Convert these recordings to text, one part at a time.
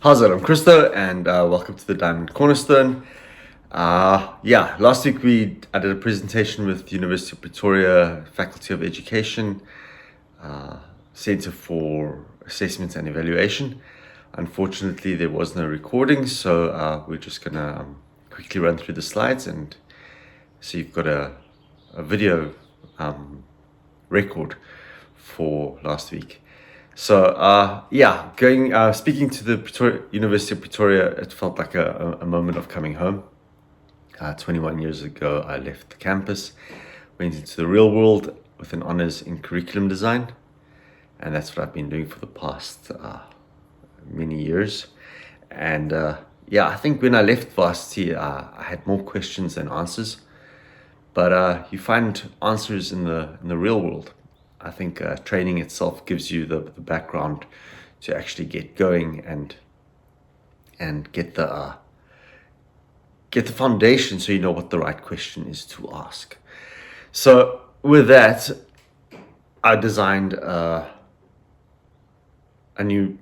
How's it? I'm Christo, and welcome to the Diamond Cornerstone. Last week I did a presentation with the University of Pretoria Faculty of Education, Center for Assessment and Evaluation. Unfortunately, there was no recording, so we're just gonna quickly run through the slides, and so you've got a video record for last week. So speaking to the University of Pretoria, it felt like a moment of coming home. 21 years ago, I left the campus, went into the real world with an honors in curriculum design, and that's what I've been doing for the past many years. And I think when I left varsity, I had more questions than answers, but you find answers in the real world. I think training itself gives you the background to actually get going and get the foundation, so you know what the right question is to ask. So with that, I designed a new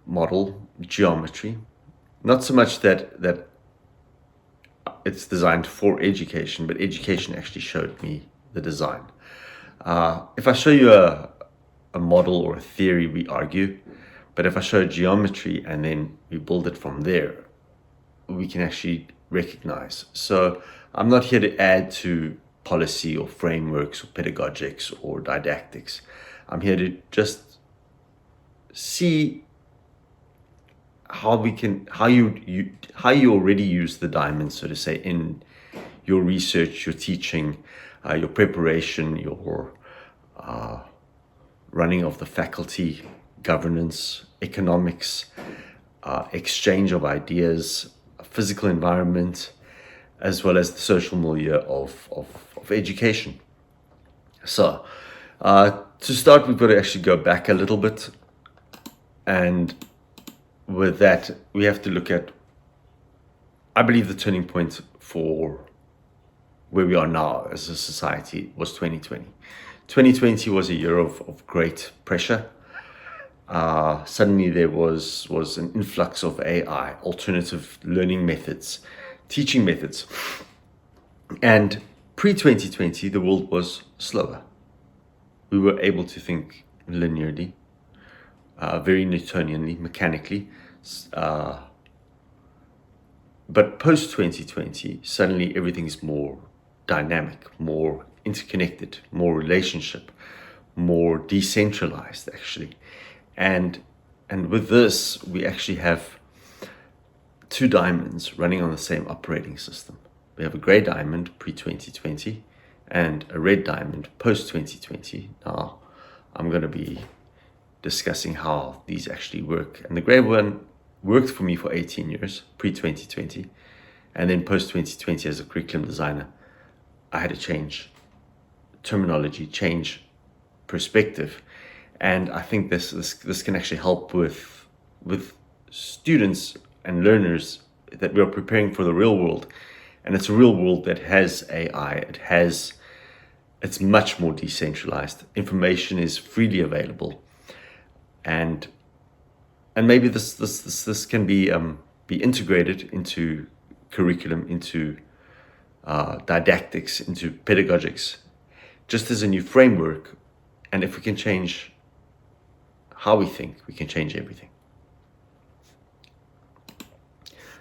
model, geometry. Not so much that it's designed for education, but education actually showed me the design. If I show you a model or a theory, we argue, but if I show geometry and then we build it from there, we can actually recognize. So I'm not here to add to policy or frameworks or pedagogics or didactics. I'm here to just see how you already use the diamond, so to say, in your research, your teaching, your preparation, your running of the faculty, governance, economics, exchange of ideas, physical environment, as well as the social milieu of education. So to start, we've got to actually go back a little bit, and with that, we have to look at, I believe, the turning point for where we are now as a society was 2020. 2020 was a year of great pressure. Suddenly there was an influx of AI, alternative learning methods, teaching methods. And pre-2020, the world was slower. We were able to think linearly, very Newtonianly, mechanically. But post-2020, suddenly everything's more dynamic, more interconnected, more relationship, more decentralized, actually. And with this, we actually have two diamonds running on the same operating system. We have a gray diamond pre-2020 and a red diamond post-2020. Now, I'm going to be discussing how these actually work. And the gray one worked for me for 18 years, pre-2020. And then post-2020, as a curriculum designer, I had to change terminology, change perspective. And I think this can actually help with students and learners that we are preparing for the real world. And it's a real world that has AI. It's much more decentralized. Information is freely available. And maybe this can be integrated into curriculum, into didactics, into pedagogics, just as a new framework. And if we can change how we think, we can change everything.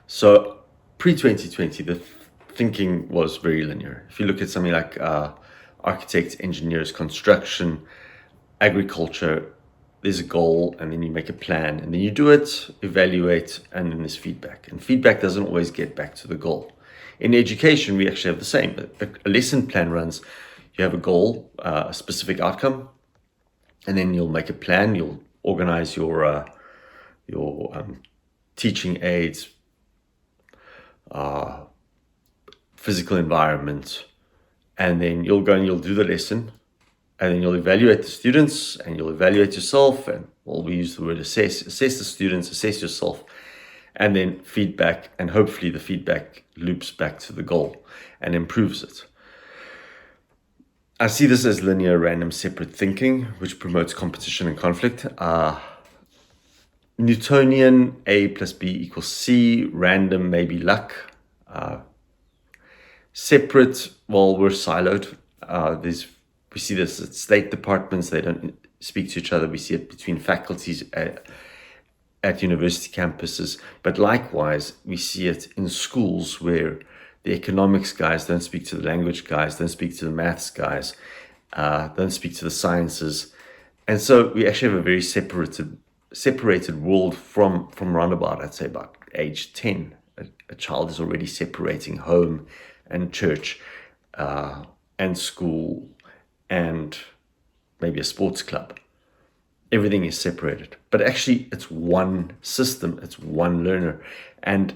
So pre-2020, the thinking was very linear. If you look at something like architects, engineers, construction, agriculture, there's a goal, and then you make a plan, and then you do it, evaluate, and then there's feedback. And feedback doesn't always get back to the goal. In education, we actually have the same. A lesson plan runs. You have a goal, a specific outcome, and then you'll make a plan. You'll organize your teaching aids, physical environment, and then you'll go and you'll do the lesson. And then you'll evaluate the students, and you'll evaluate yourself, and we use the word assess the students, assess yourself, and then feedback, and hopefully the feedback loops back to the goal and improves it. I see this as linear, random, separate thinking, which promotes competition and conflict. Newtonian, A plus B equals C, random, maybe luck. Separate, well, we're siloed. We see this at state departments, they don't speak to each other. We see it between faculties at university campuses, but likewise, we see it in schools where the economics guys don't speak to the language guys, don't speak to the maths guys, don't speak to the sciences. And so we actually have a very separated world from around about, I'd say about age 10. A child is already separating home and church and school and maybe a sports club. Everything is separated, but actually it's one system, it's one learner. And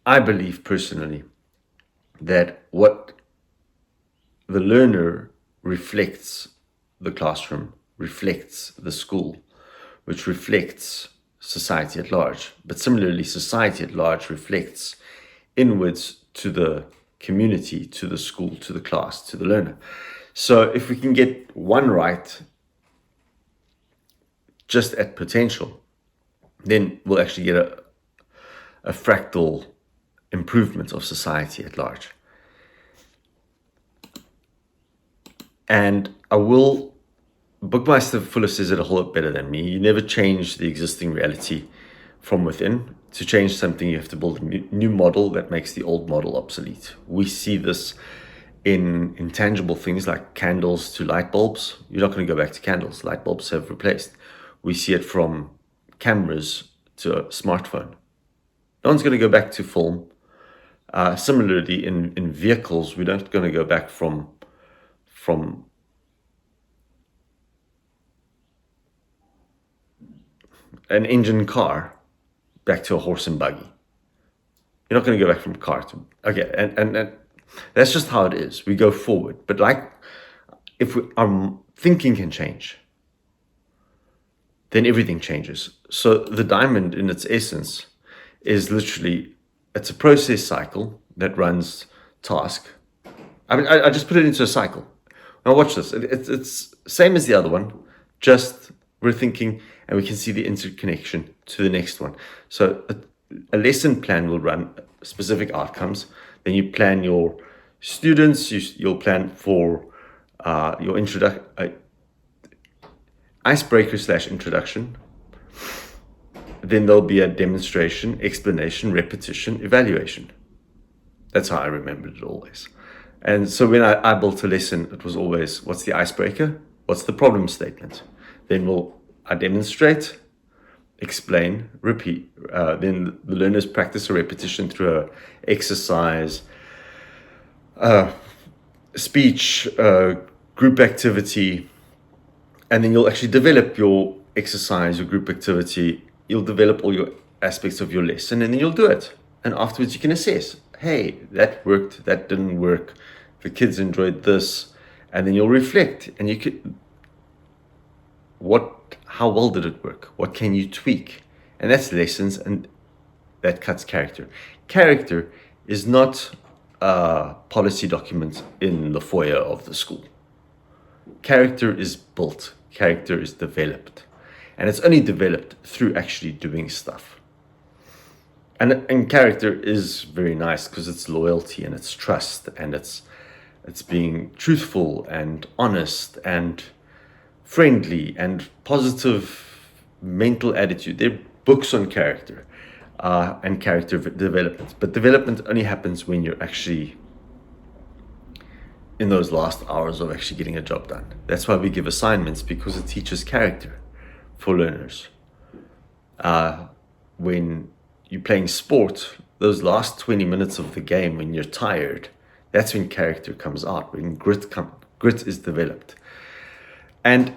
I believe personally that what the learner reflects the classroom, reflects the school, which reflects society at large. But similarly, society at large reflects inwards to the community, to the school, to the class, to the learner. So if we can get one right, just at potential, then we'll actually get a fractal improvement of society at large. And Bookmeister Fuller says it a whole lot better than me. You never change the existing reality from within. To change something, you have to build a new model that makes the old model obsolete. We see this in intangible things like candles to light bulbs. You're not going to go back to candles. Light bulbs have replaced. We see it from cameras to a smartphone. No one's going to go back to film. Similarly, in vehicles, we're not going to go back from an engine car back to a horse and buggy. You're not going to go back from car to... Okay, and that's just how it is. We go forward. But like, if our thinking can change, then everything changes. So the diamond in its essence is literally, it's a process cycle that runs task. I mean, I just put it into a cycle. Now watch this. It's same as the other one, just we're thinking and we can see the interconnection to the next one. So a lesson plan will run specific outcomes. Then you plan your students, you'll plan for your icebreaker / introduction. Then there'll be a demonstration, explanation, repetition, evaluation. That's how I remembered it always. And so when I built a lesson, it was always, what's the icebreaker? What's the problem statement? Then I demonstrate, explain, repeat. Then the learners practice a repetition through an exercise, speech, group activity, and then you'll actually develop your exercise, your group activity. You'll develop all your aspects of your lesson, and then you'll do it. And afterwards you can assess, hey, that worked, that didn't work, the kids enjoyed this, and then you'll reflect, and you could, how well did it work? What can you tweak? And that's lessons, and that cuts character. Character is not a policy document in the foyer of the school. Character is built, character is developed, and it's only developed through actually doing stuff. And character is very nice because it's loyalty and it's trust and it's being truthful and honest and friendly and positive mental attitude. There are books on character and character development, but development only happens when you're actually in those last hours of actually getting a job done. That's why we give assignments, because it teaches character for learners. When you're playing sport, those last 20 minutes of the game, when you're tired, that's when character comes out, when grit is developed. And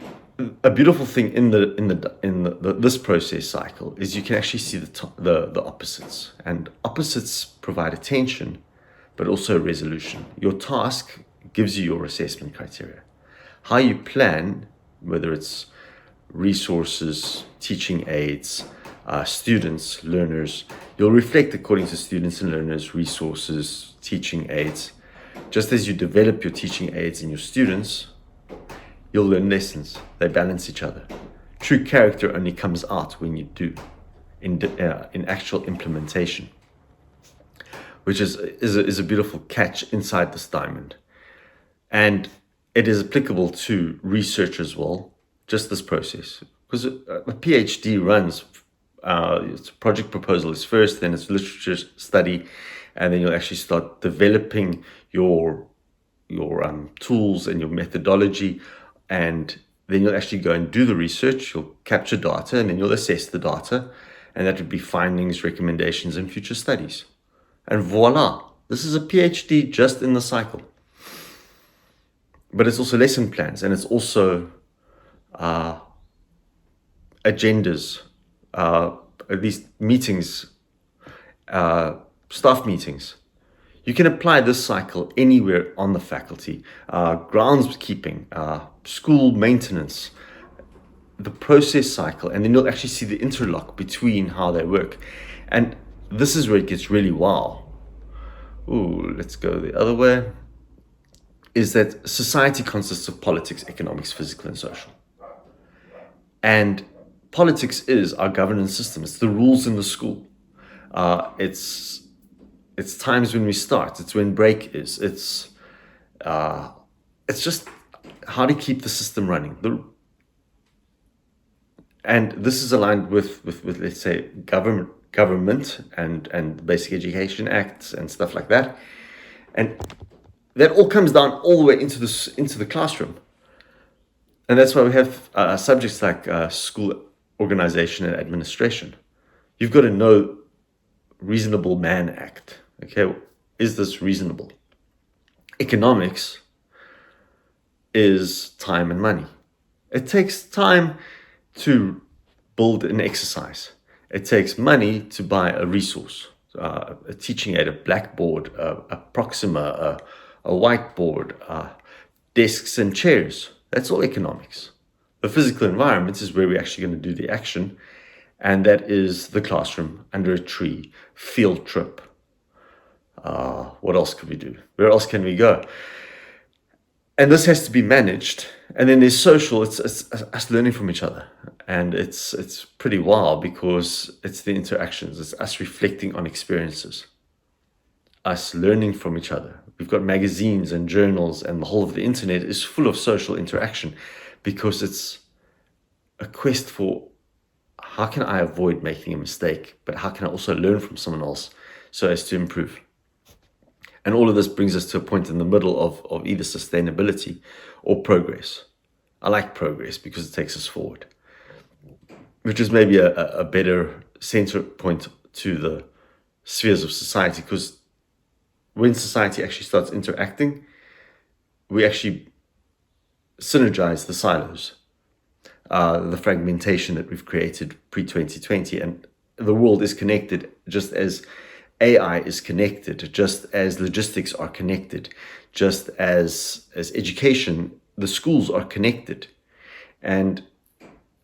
a beautiful thing in this process cycle is you can actually see the opposites, and opposites provide attention, but also resolution. Your task gives you your assessment criteria. How you plan, whether it's resources, teaching aids, students, learners, you'll reflect according to students and learners, resources, teaching aids. Just as you develop your teaching aids and your students, you'll learn lessons. They balance each other. True character only comes out when you do, in actual implementation, which is a beautiful catch inside this diamond. And it is applicable to research as well, just this process. Because a PhD runs, it's a project proposal is first, then it's literature study, and then you'll actually start developing your tools and your methodology, and then you'll actually go and do the research, you'll capture data, and then you'll assess the data, and that would be findings, recommendations, and future studies. And voila, this is a PhD just in the cycle. But it's also lesson plans, and it's also agendas, at least meetings, staff meetings. You can apply this cycle anywhere on the faculty, groundskeeping, school maintenance, the process cycle, and then you'll actually see the interlock between how they work. And this is where it gets really wow. Ooh, let's go the other way. Is that society consists of politics, economics, physical, and social. And politics is our governance system. It's the rules in the school. It's times when we start. It's when break is. It's just how to keep the system running. And this is aligned with let's say government and Basic Education Acts and stuff like that. And that all comes down all the way into the classroom. And that's why we have subjects like school organization and administration. You've got to know Reasonable Man Act. Okay, is this reasonable? Economics is time and money. It takes time to build an exercise. It takes money to buy a resource, a teaching aid, a blackboard, a Proxima, a whiteboard, desks and chairs. That's all economics. The physical environment is where we're actually going to do the action, and that is the classroom, under a tree, field trip. What else could we do? Where else can we go? And this has to be managed. And then there's social. It's us learning from each other, and it's pretty wild because it's the interactions. It's us reflecting on experiences, us learning from each other. We've got magazines and journals, and the whole of the internet is full of social interaction because it's a quest for how can I avoid making a mistake, but how can I also learn from someone else so as to improve? And all of this brings us to a point in the middle of either sustainability or progress. I like progress because it takes us forward, which is maybe a better center point to the spheres of society, because when society actually starts interacting, we actually synergize the silos, the fragmentation that we've created pre-2020. And the world is connected just as AI is connected, just as logistics are connected, just as education, the schools are connected. And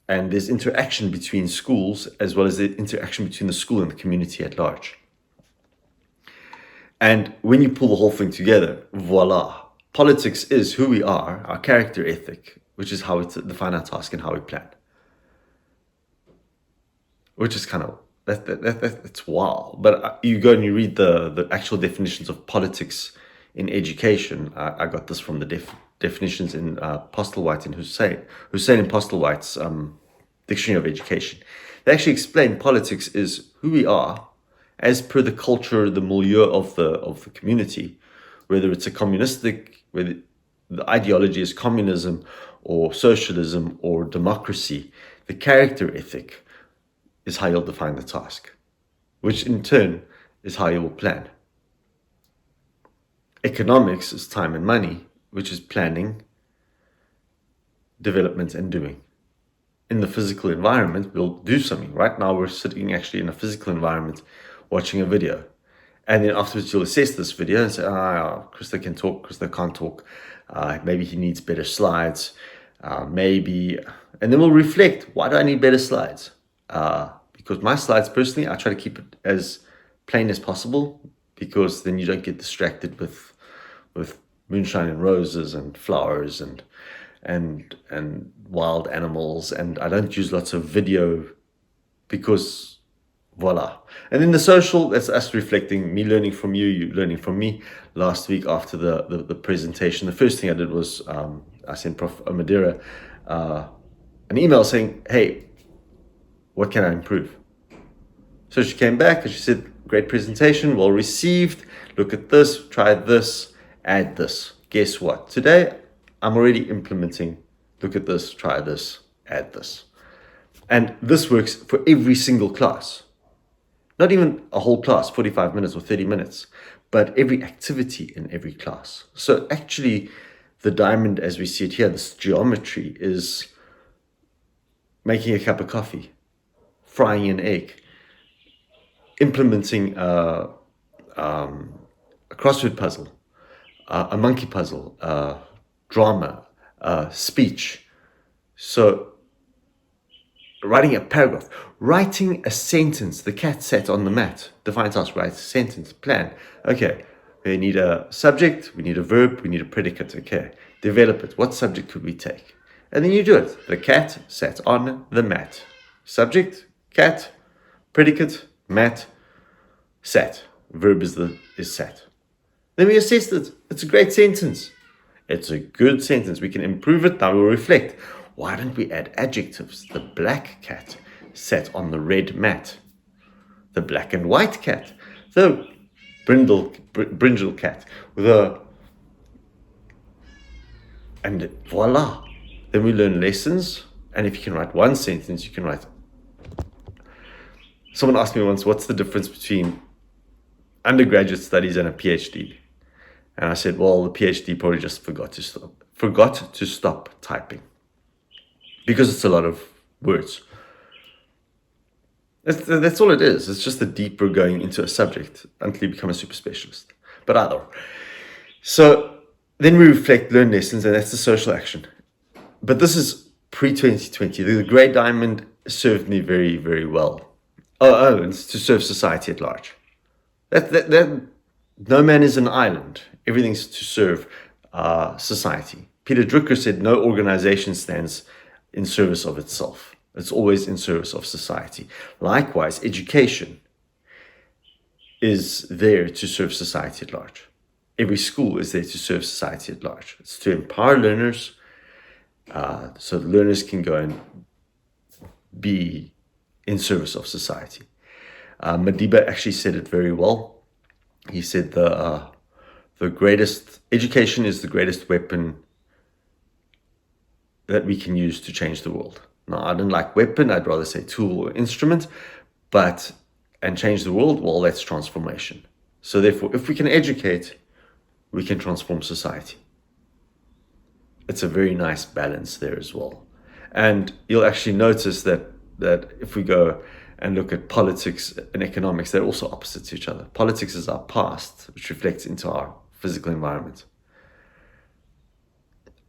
there's interaction between schools as well as the interaction between the school and the community at large. And when you pull the whole thing together, voila, politics is who we are, our character ethic, which is how we define our task and how we plan. Which is kind of, that's wow. But you go and you read the actual definitions of politics in education. I got this from the definitions in Postlewhite and Hussein and Postlewhite's Dictionary of Education. They actually explain politics is who we are as per the culture, the milieu of the community, whether it's a communistic, whether the ideology is communism or socialism or democracy. The character ethic is how you'll define the task, which in turn is how you will plan. Economics is time and money, which is planning, development, and doing. In the physical environment, we'll do something. Right now, we're sitting actually in a physical environment watching a video. And then afterwards, you'll assess this video and say, Krista can talk, Krista can't talk. Maybe he needs better slides. Maybe, and then we'll reflect, why do I need better slides? Because my slides, personally, I try to keep it as plain as possible, because then you don't get distracted with moonshine and roses and flowers and and wild animals, and I don't use lots of video because voila. And then the social, that's us reflecting, me learning from you, you learning from me. Last week after the presentation, the first thing I did was I sent Prof. Madeira an email saying, hey, what can I improve? So she came back and she said, great presentation, well received, look at this, try this, add this. Guess what? Today, I'm already implementing, look at this, try this, add this. And this works for every single class. Not even a whole class, 45 minutes or 30 minutes, but every activity in every class. So actually, the diamond as we see it here, this geometry, is making a cup of coffee, frying an egg, implementing a crossword puzzle, a monkey puzzle, drama, speech. So writing a paragraph, writing a sentence. The cat sat on the mat. Define task, write a sentence, plan. Okay, we need a subject, we need a verb, we need a predicate. Okay, develop it. What subject could we take? And then you do it. The cat sat on the mat. Subject, cat, predicate, mat, sat. Verb is sat. Then we assessed it. It's a great sentence. It's a good sentence. We can improve it. Now we'll reflect. Why don't we add adjectives? The black cat sat on the red mat. The black and white cat. The brinjal cat. And voila. Then we learn lessons. And if you can write one sentence, you can write. Someone asked me once, what's the difference between undergraduate studies and a PhD? And I said, well, the PhD probably just forgot to stop typing. Because it's a lot of words. That's all it is. It's just a deeper going into a subject until you become a super specialist. But either. So then we reflect, learn lessons, and that's the social action. But this is pre-2020. The grey diamond served me very, very well. It's to serve society at large. No man is an island. Everything's to serve society. Peter Drucker said no organization stands in service of itself. It's always in service of society. Likewise, education is there to serve society at large. Every school is there to serve society at large. It's to empower learners so the learners can go and be in service of society. Madiba actually said it very well. He said the greatest education is the greatest weapon that we can use to change the world. Now, I don't like weapon, I'd rather say tool or instrument, and change the world, well, that's transformation. So therefore, if we can educate, we can transform society. It's a very nice balance there as well. And you'll actually notice that if we go and look at politics and economics, they're also opposite to each other. Politics is our past, which reflects into our physical environment.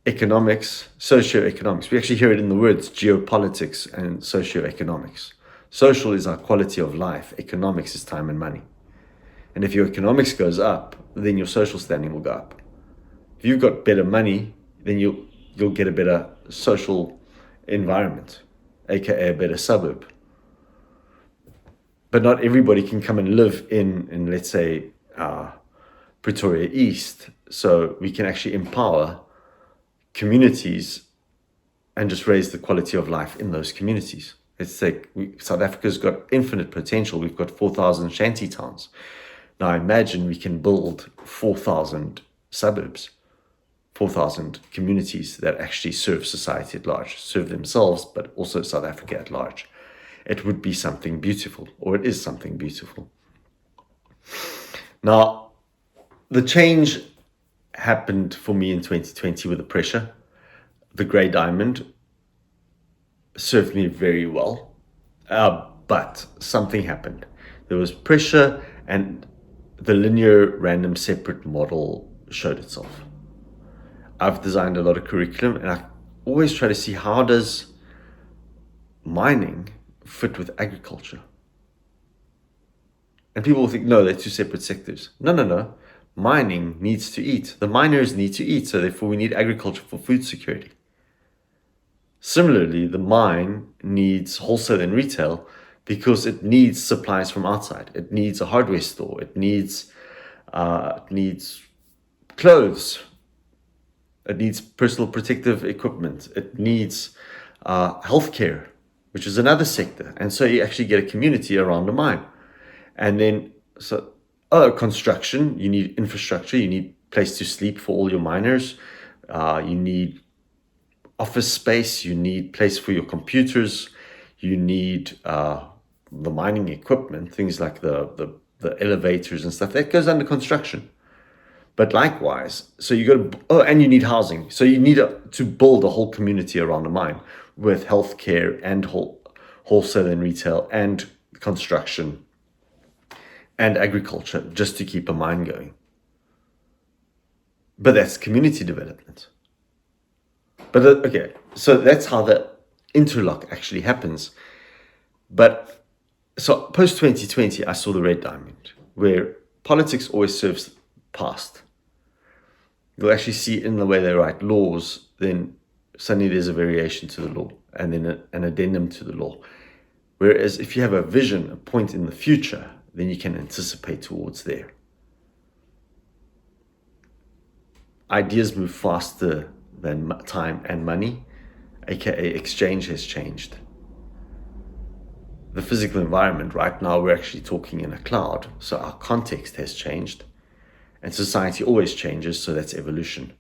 Economics, socioeconomics. We actually hear it in the words geopolitics and socioeconomics. Social is our quality of life. Economics is time and money. And if your economics goes up, then your social standing will go up. If you've got better money, then you'll get a better social environment, aka a better suburb. But not everybody can come and live in let's say, Pretoria East. So we can actually empower communities and just raise the quality of life in those communities. It's like South Africa's got infinite potential. We've got 4,000 shanty towns. Now imagine we can build 4,000 suburbs, 4,000 communities that actually serve society at large, serve themselves, but also South Africa at large. It would be something beautiful, or it is something beautiful. Now, the change happened for me in 2020 with the pressure. The grey diamond served me very well, but something happened. There was pressure and the linear random separate model showed itself. I've designed a lot of curriculum and I always try to see how does mining fit with agriculture. And people will think, no, they're two separate sectors. No. Mining needs to eat. The miners need to eat, so therefore we need agriculture for food security. Similarly, the mine needs wholesale and retail because it needs supplies from outside. It needs a hardware store. It needs clothes. It needs personal protective equipment. It needs healthcare, which is another sector. And so you actually get a community around the mine. And then, construction, you need infrastructure, you need place to sleep for all your miners, you need office space, you need place for your computers, you need the mining equipment, things like the elevators and stuff, that goes under construction. But likewise, so you got to, and you need housing. So you need to build a whole community around the mine with healthcare and wholesale and retail and construction and agriculture just to keep a mine going. But that's community development. But okay, so that's how the interlock actually happens. But so post 2020, I saw the red diamond, where politics always serves the past. You'll actually see in the way they write laws, then suddenly there's a variation to the law and then an addendum to the law. Whereas if you have a vision, a point in the future, then you can anticipate towards there. Ideas move faster than time and money, aka exchange has changed. The physical environment, right now we're actually talking in a cloud, so our context has changed. And society always changes, so that's evolution.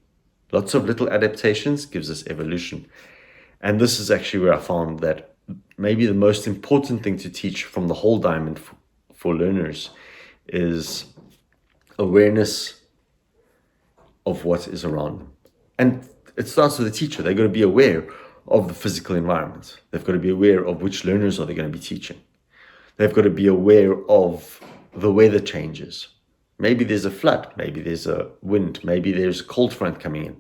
Lots of little adaptations gives us evolution. And this is actually where I found that maybe the most important thing to teach from the whole diamond for learners is awareness of what is around them. And it starts with the teacher. They've got to be aware of the physical environment. They've got to be aware of which learners are they going to be teaching. They've got to be aware of the weather changes. Maybe there's a flood, maybe there's a wind, maybe there's a cold front coming in,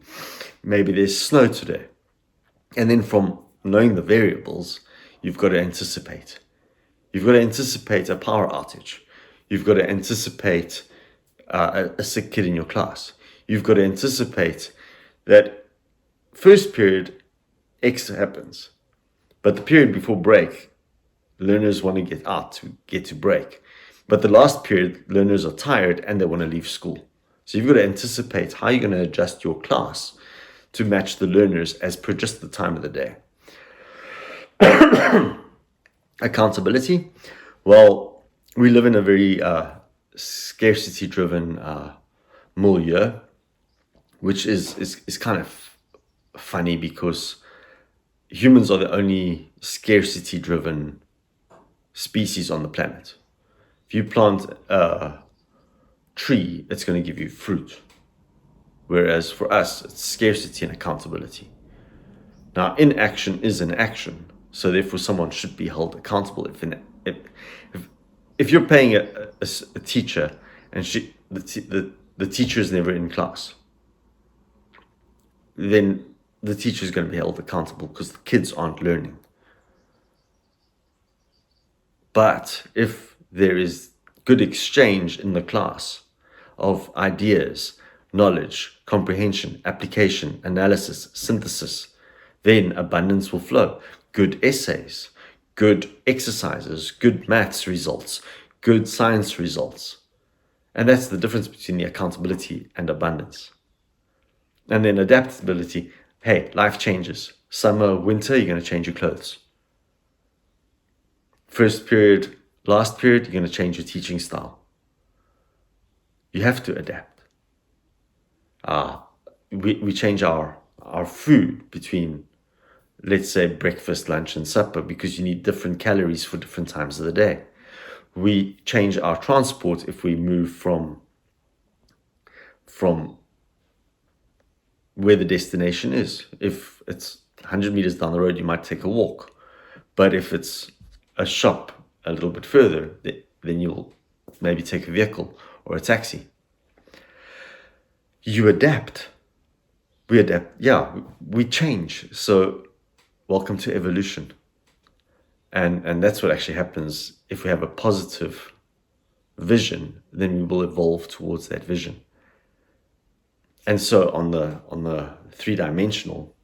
maybe there's snow today. And then from knowing the variables, you've got to anticipate. You've got to anticipate a power outage. You've got to anticipate a sick kid in your class. You've got to anticipate that first period, X happens. But the period before break, learners want to get out to get to break. But the last period, learners are tired and they want to leave school. So you've got to anticipate how you're going to adjust your class to match the learners as per just the time of the day. Accountability. Well, we live in a very scarcity-driven milieu, which is kind of funny because humans are the only scarcity-driven species on the planet. If you plant a tree, it's going to give you fruit. Whereas for us, it's scarcity and accountability. Now, inaction is an action. So therefore, someone should be held accountable. If you're paying a teacher and the teacher is never in class, then the teacher is going to be held accountable because the kids aren't learning. But if there is good exchange in the class of ideas, knowledge, comprehension, application, analysis, synthesis, then abundance will flow. Good essays, good exercises, good maths results, good science results. And that's the difference between the accountability and abundance. And then adaptability. Hey, life changes. Summer, winter, you're going to change your clothes. First period, last period, you're going to change your teaching style. You have to adapt. We change our food between, let's say, breakfast, lunch, and supper because you need different calories for different times of the day. We change our transport if we move from where the destination is. If it's 100 meters down the road, you might take a walk. But if it's a shop a little bit further, then you'll maybe take a vehicle or a taxi. You adapt. We adapt. Yeah, we change. So welcome to evolution. And that's what actually happens. If we have a positive vision, then we will evolve towards that vision. And so on the three-dimensional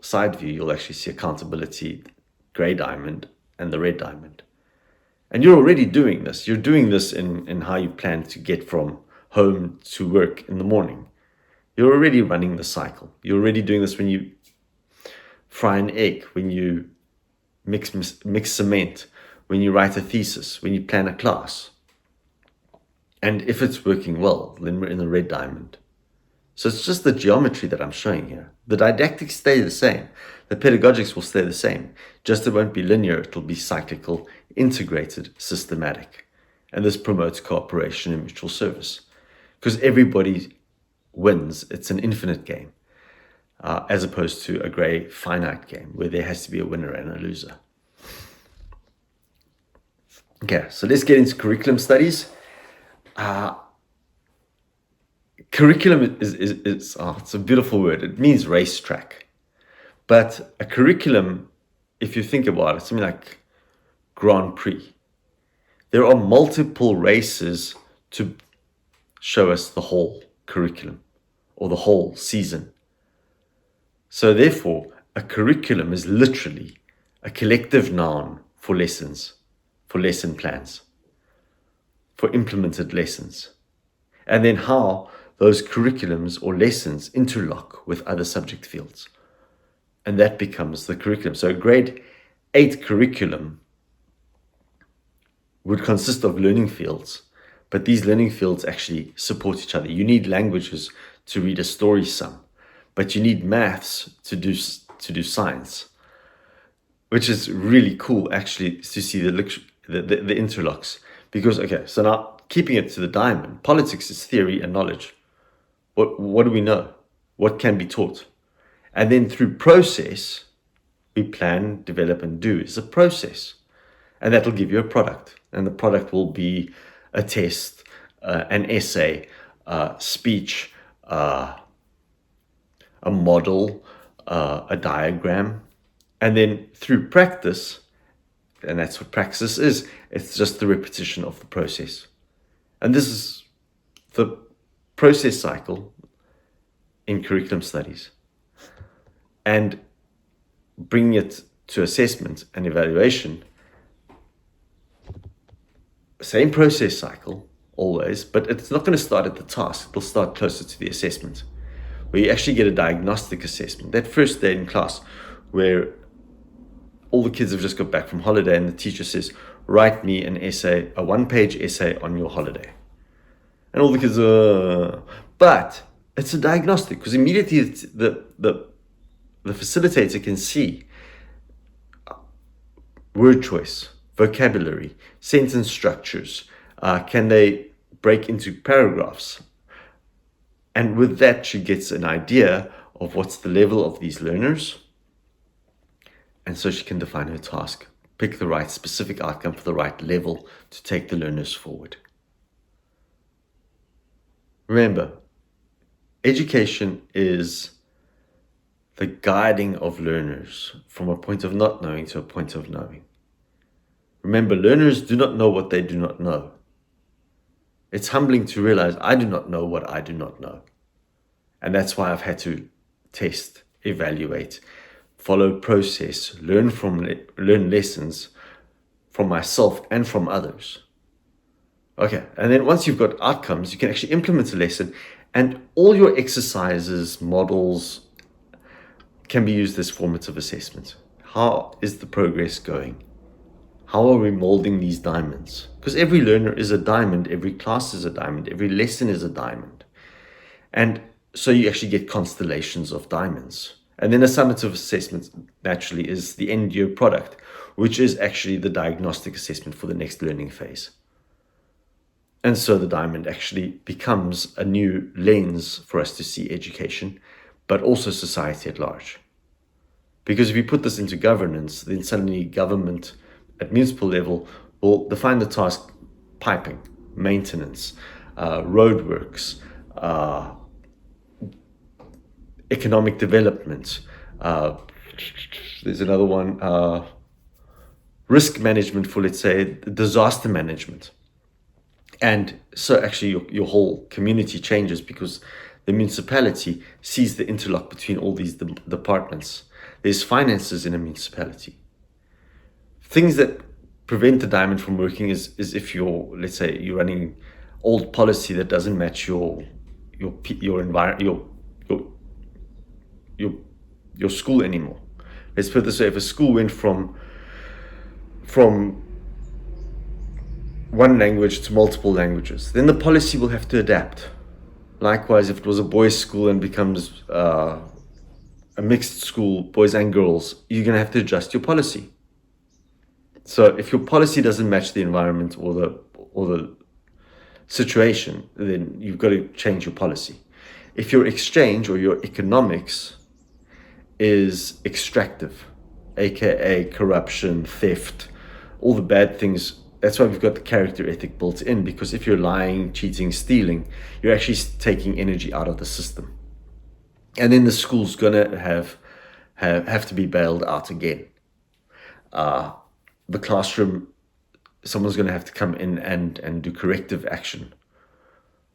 side view, you'll actually see accountability, gray diamond, and the red diamond. And you're already doing this. You're doing this in how you plan to get from home to work in the morning. You're already running the cycle. You're already doing this when you fry an egg, when you mix cement, when you write a thesis, when you plan a class. And if it's working well, then we're in the red diamond. So it's just the geometry that I'm showing here. The didactics stay the same. The pedagogics will stay the same. Just it won't be linear. It'll be cyclical, integrated, systematic. And this promotes cooperation and mutual service. Because everybody wins. It's an infinite game. As opposed to a gray finite game where there has to be a winner and a loser. Okay, so let's get into curriculum studies. Curriculum it's a beautiful word. It means racetrack. But a curriculum, if you think about it, something like Grand Prix. There are multiple races to show us the whole curriculum or the whole season. So therefore, a curriculum is literally a collective noun for lessons, for lesson plans, for implemented lessons. And then how those curriculums or lessons interlock with other subject fields. And that becomes the curriculum. So a grade 8 curriculum would consist of learning fields, but these learning fields actually support each other. You need languages to read a story sum, but you need maths to do science, which is really cool actually to see the interlocks. Because, okay, so now keeping it to the diamond, politics is theory and knowledge. What do we know? What can be taught? And then through process, we plan, develop, and do. It's a process. And that'll give you a product. And the product will be a test, an essay, speech, a model, a diagram. And then through practice, and that's what praxis is, it's just the repetition of the process. And this is the process cycle in curriculum studies. And bringing it to assessment and evaluation, same process cycle always, but it's not going to start at the task. It'll start closer to the assessment, where you actually get a diagnostic assessment. That first day in class where all the kids have just got back from holiday and the teacher says, write me an essay, a 1-page essay on your holiday. And all the kids but it's a diagnostic, because immediately the facilitator can see word choice, vocabulary, sentence structures. Can they break into paragraphs? And with that, she gets an idea of what's the level of these learners. And so she can define her task, pick the right specific outcome for the right level to take the learners forward. Remember, education is the guiding of learners from a point of not knowing to a point of knowing. Remember, learners do not know what they do not know. It's humbling to realize I do not know what I do not know. And that's why I've had to test, evaluate, follow process, learn lessons from myself and from others. Okay, and then once you've got outcomes, you can actually implement a lesson, and all your exercises, models can be used as formative assessment. How is the progress going? How are we molding these diamonds? Because every learner is a diamond, every class is a diamond, every lesson is a diamond. And so you actually get constellations of diamonds. And then a summative assessment naturally is the end year product, which is actually the diagnostic assessment for the next learning phase. And so the diamond actually becomes a new lens for us to see education, but also society at large. Because if you put this into governance, then suddenly government at municipal level will define the task: piping, maintenance, roadworks, economic development. There's another one, risk management for, let's say, disaster management. And so actually your whole community changes because the municipality sees the interlock between all these departments. There's finances in a municipality. Things that prevent the diamond from working is if let's say you're running old policy that doesn't match your environment, your school anymore. Let's put it this way: if a school went from one language to multiple languages, then the policy will have to adapt. Likewise, if it was a boys' school and becomes a mixed school, boys and girls, you're going to have to adjust your policy. So if your policy doesn't match the environment or the situation, then you've got to change your policy. If your exchange or your economics is extractive, aka corruption, theft, all the bad things, that's why we've got the character ethic built in, because if you're lying, cheating, stealing, you're actually taking energy out of the system. And then the school's gonna have to be bailed out again. The classroom, someone's gonna have to come in and do corrective action.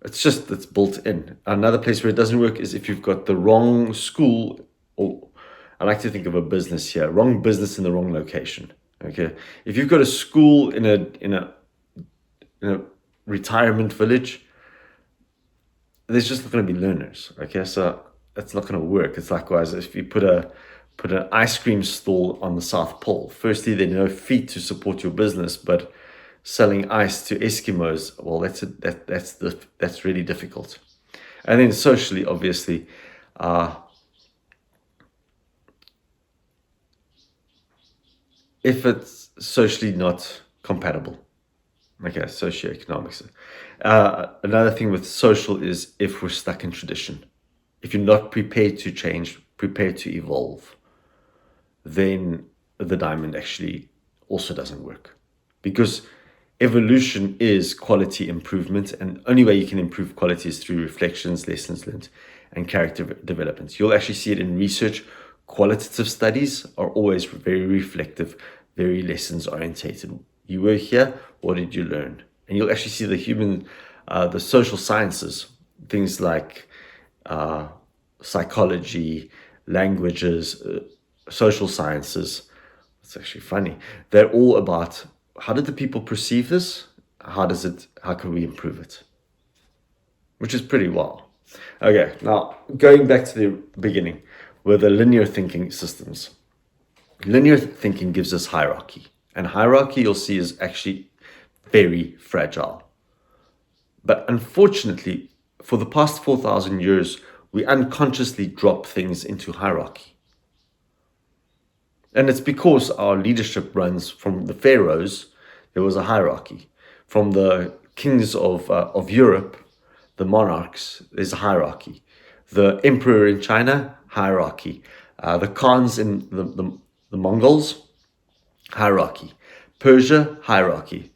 It's built in. Another place where it doesn't work is if you've got the wrong school, or I like to think of a business here, wrong business in the wrong location. Okay, if you've got a school in a retirement village, there's just not going to be learners. Okay, so that's not going to work. It's likewise if you put an ice cream stall on the South Pole. Firstly, there are no feet to support your business, but selling ice to Eskimos, well, that's really difficult. And then socially, obviously, if it's socially not compatible. Okay, socioeconomics. Another thing with social is if we're stuck in tradition. If you're not prepared to change, prepared to evolve, then the diamond actually also doesn't work. Because evolution is quality improvement, and the only way you can improve quality is through reflections, lessons learned, and character development. You'll actually see it in research. Qualitative studies are always very reflective, very lessons orientated. You were here, what did you learn? And you'll actually see the social sciences, things like psychology, languages, social sciences. It's actually funny. They're all about how did the people perceive this? How can we improve it? Which is pretty wild. Okay, now going back to the beginning with the linear thinking systems. Linear thinking gives us hierarchy, and hierarchy you'll see is actually very fragile. But unfortunately, for the past 4,000 years, we unconsciously drop things into hierarchy. And it's because our leadership runs from the pharaohs, there was a hierarchy. From the kings of Europe, the monarchs, there's a hierarchy. The emperor in China, hierarchy. The Khans in the Mongols, hierarchy. Persia, hierarchy.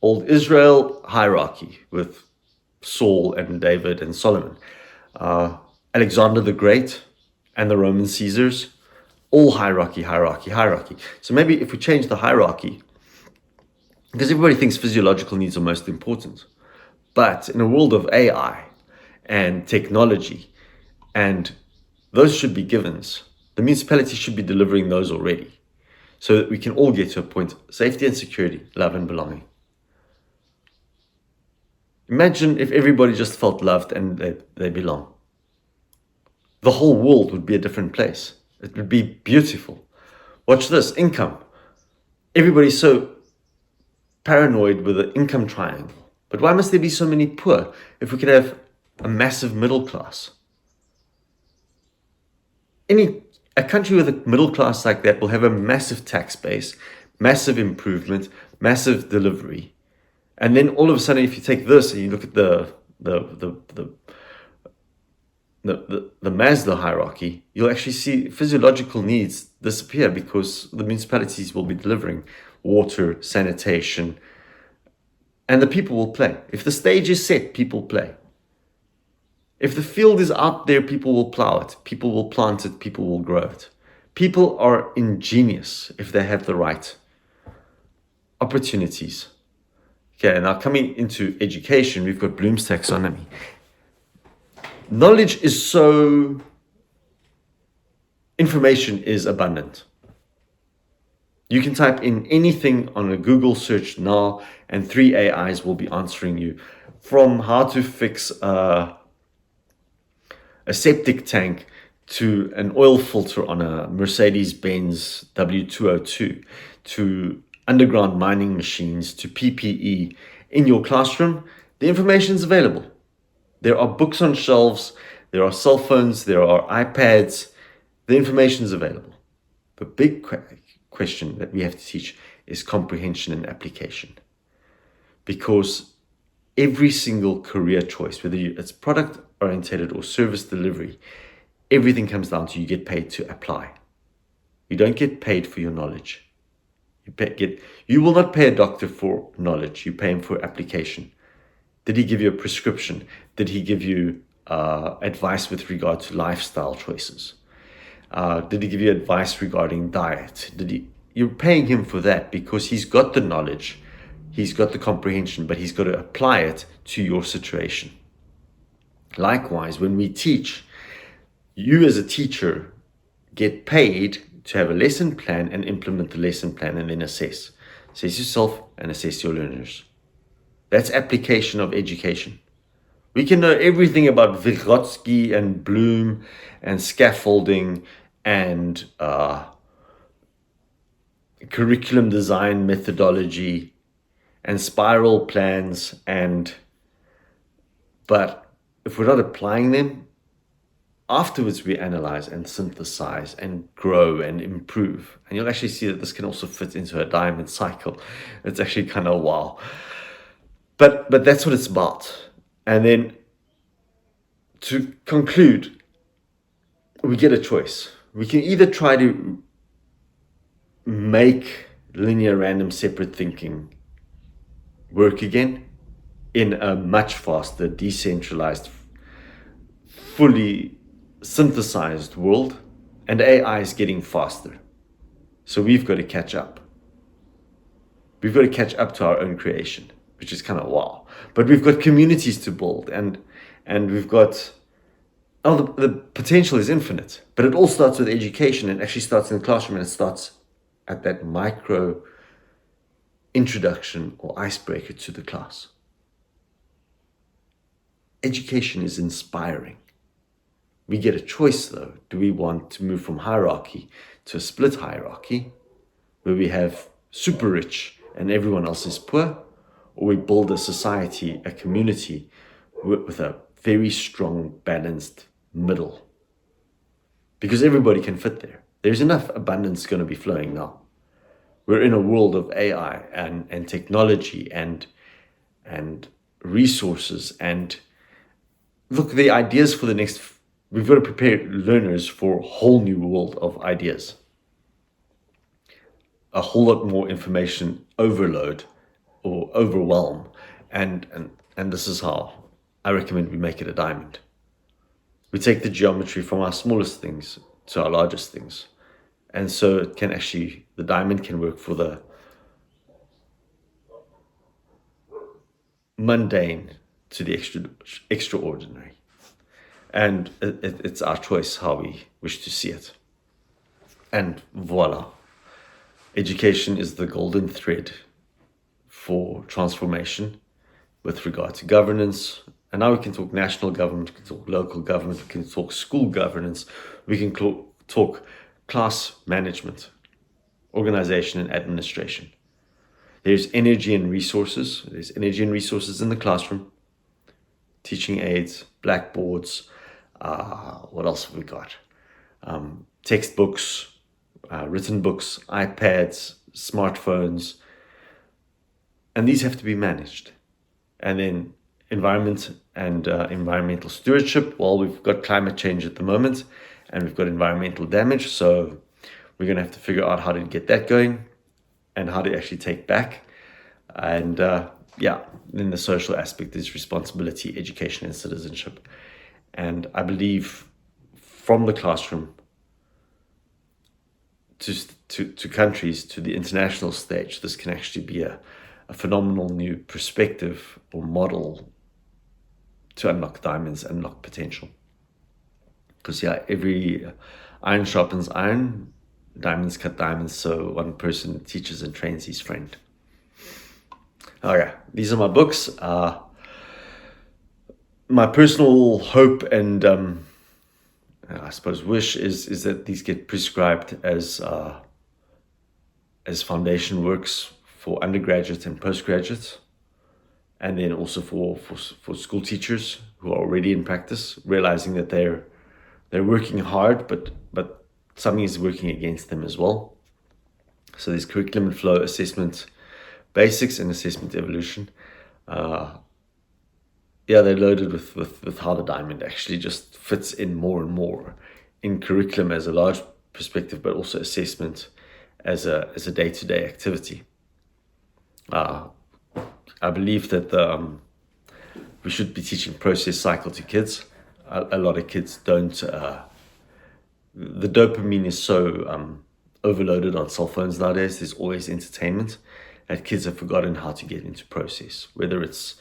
Old Israel, hierarchy with Saul and David and Solomon. Alexander the Great and the Roman Caesars, all hierarchy. So maybe if we change the hierarchy, because everybody thinks physiological needs are most important. But in a world of AI and technology, and those should be givens, the municipality should be delivering those already, so that we can all get to a point: safety and security, love and belonging. Imagine if everybody just felt loved and they belong. The whole world would be a different place. It would be beautiful. Watch this, income. Everybody's so paranoid with the income triangle. But why must there be so many poor if we could have a massive middle class? A country with a middle class like that will have a massive tax base, massive improvement, massive delivery. And then all of a sudden, if you take this and you look at the Maslow hierarchy, you'll actually see physiological needs disappear because the municipalities will be delivering water, sanitation, and the people will play. If the stage is set, people play. If the field is out there, people will plow it, people will plant it, people will grow it. People are ingenious if they have the right opportunities. Okay, now coming into education, we've got Bloom's taxonomy. Knowledge is so information is abundant. You can type in anything on a Google search now, and 3 AIs will be answering you, from how to fix a septic tank to an oil filter on a Mercedes-Benz W202, to underground mining machines, to PPE. In your classroom, the information is available. There are books on shelves, there are cell phones, there are iPads. The information is available. The big question that we have to teach is comprehension and application. Because every single career choice, whether it's product oriented or service delivery, everything comes down to you get paid to apply. You don't get paid for your knowledge. You will not pay a doctor for knowledge. You pay him for application. Did he give you a prescription? Did he give you advice with regard to lifestyle choices? Did he give you advice regarding diet? You're paying him for that because he's got the knowledge, he's got the comprehension, but he's got to apply it to your situation. Likewise, when we teach, you as a teacher get paid to have a lesson plan and implement the lesson plan and then assess. Assess yourself and assess your learners. That's application of education. We can know everything about Vygotsky and Bloom and scaffolding and curriculum design methodology and spiral plans, but if we're not applying them, afterwards we analyze and synthesize and grow and improve. And you'll actually see that this can also fit into a diamond cycle. It's actually kind of wow. But that's what it's about. And then to conclude, we get a choice. We can either try to make linear random separate thinking work again in a much faster, decentralized, fully synthesized world, and AI is getting faster. So we've got to catch up. We've got to catch up to our own creation, which is kind of wow. But we've got communities to build, and we've got, the potential is infinite. But it all starts with education, and actually starts in the classroom, and it starts at that micro introduction or icebreaker to the class. Education is inspiring. We get a choice though. Do we want to move from hierarchy to a split hierarchy where we have super rich and everyone else is poor? Or we build a society, a community with a very strong, balanced middle? Because everybody can fit there. There's enough abundance going to be flowing now. We're in a world of AI and technology and resources. And look, the ideas for the next, we've got to prepare learners for a whole new world of ideas. A whole lot more information overload or overwhelm. And this is how I recommend we make it a diamond. We take the geometry from our smallest things to our largest things. And so it can actually, the diamond can work for the mundane to the extraordinary. And it's our choice how we wish to see it. And voila. Education is the golden thread for transformation with regard to governance. And now we can talk national government, we can talk local government, we can talk school governance, we can talk class management, organization and administration. There's energy and resources. There's energy and resources in the classroom, teaching aids, blackboards, what else have we got? Textbooks, written books, iPads, smartphones, and these have to be managed. And then environment and environmental stewardship. Well, we've got climate change at the moment, and we've got environmental damage, so we're going to have to figure out how to get that going and how to actually take back. And then the social aspect is responsibility, education, and citizenship. And I believe from the classroom to countries, to the international stage, this can actually be a phenomenal new perspective or model to unlock diamonds, unlock potential. Because iron sharpens iron, diamonds cut diamonds, so one person teaches and trains his friend. Okay, these are my books. My personal hope and I suppose wish is that these get prescribed as foundation works for undergraduates and postgraduates, and then also for school teachers who are already in practice, realizing that they're working hard, but something is working against them as well. So there's curriculum and flow, assessment basics, and assessment evolution. They're loaded with how the diamond actually just fits in more and more in curriculum as a large perspective, but also assessment as a day-to-day activity. I believe that we should be teaching process cycle to kids. A lot of kids don't. The dopamine is so overloaded on cell phones nowadays. There's always entertainment, and kids have forgotten how to get into process. Whether it's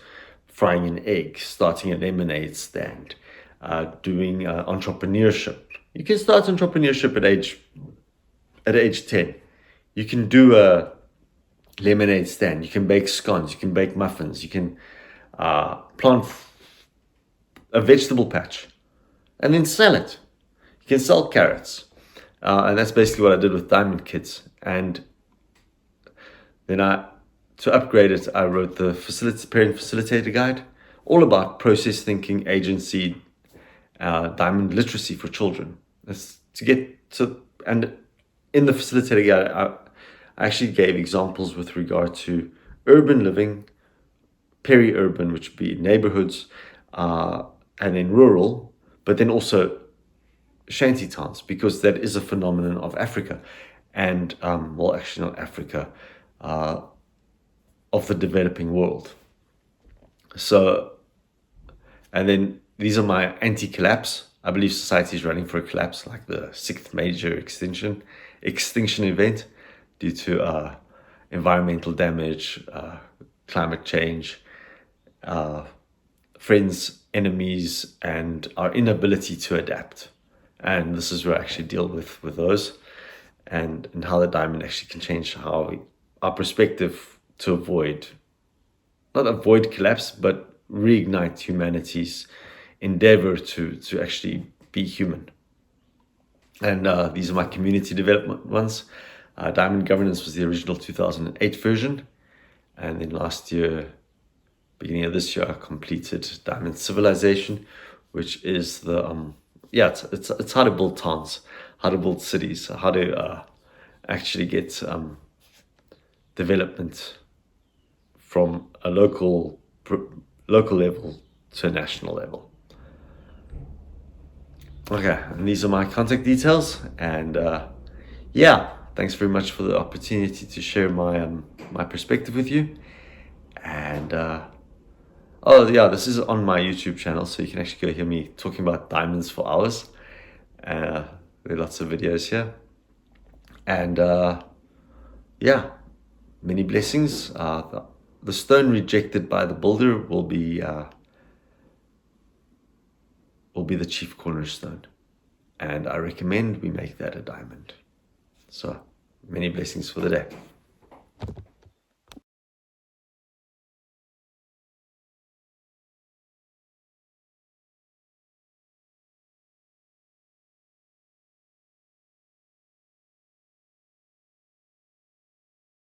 frying an egg, starting a lemonade stand, doing entrepreneurship. You can start entrepreneurship at age 10. You can do a lemonade stand. You can bake scones. You can bake muffins. You can plant a vegetable patch and then sell it. You can sell carrots. And that's basically what I did with Diamond Kids. And then to upgrade it, I wrote the Parent Facilitator Guide, all about process thinking, agency, diamond literacy for children. That's to get to, and in the Facilitator Guide, I actually gave examples with regard to urban living, peri-urban, which would be neighborhoods, and then rural, but then also shanty towns, because that is a phenomenon of Africa, and actually not Africa, of the developing world. So, and then these are my anti-collapse. I believe society is running for a collapse, like the 6th major extinction event due to environmental damage, climate change, friends, enemies, and our inability to adapt. And this is where I actually deal with those, and how the diamond actually can change our perspective to not avoid collapse, but reignite humanity's endeavor to actually be human. And these are my community development ones. Diamond Governance was the original 2008 version. And then last year, beginning of this year, I completed Diamond Civilization, which is the, it's how to build towns, how to build cities, how to actually get development from a local level to a national level. Okay, and these are my contact details, and thanks very much for the opportunity to share my perspective with you. And this is on my YouTube channel, so you can actually go hear me talking about diamonds for hours. There are lots of videos here, and many blessings. The stone rejected by the builder will be the chief cornerstone, and I recommend we make that a diamond. So many blessings for the day.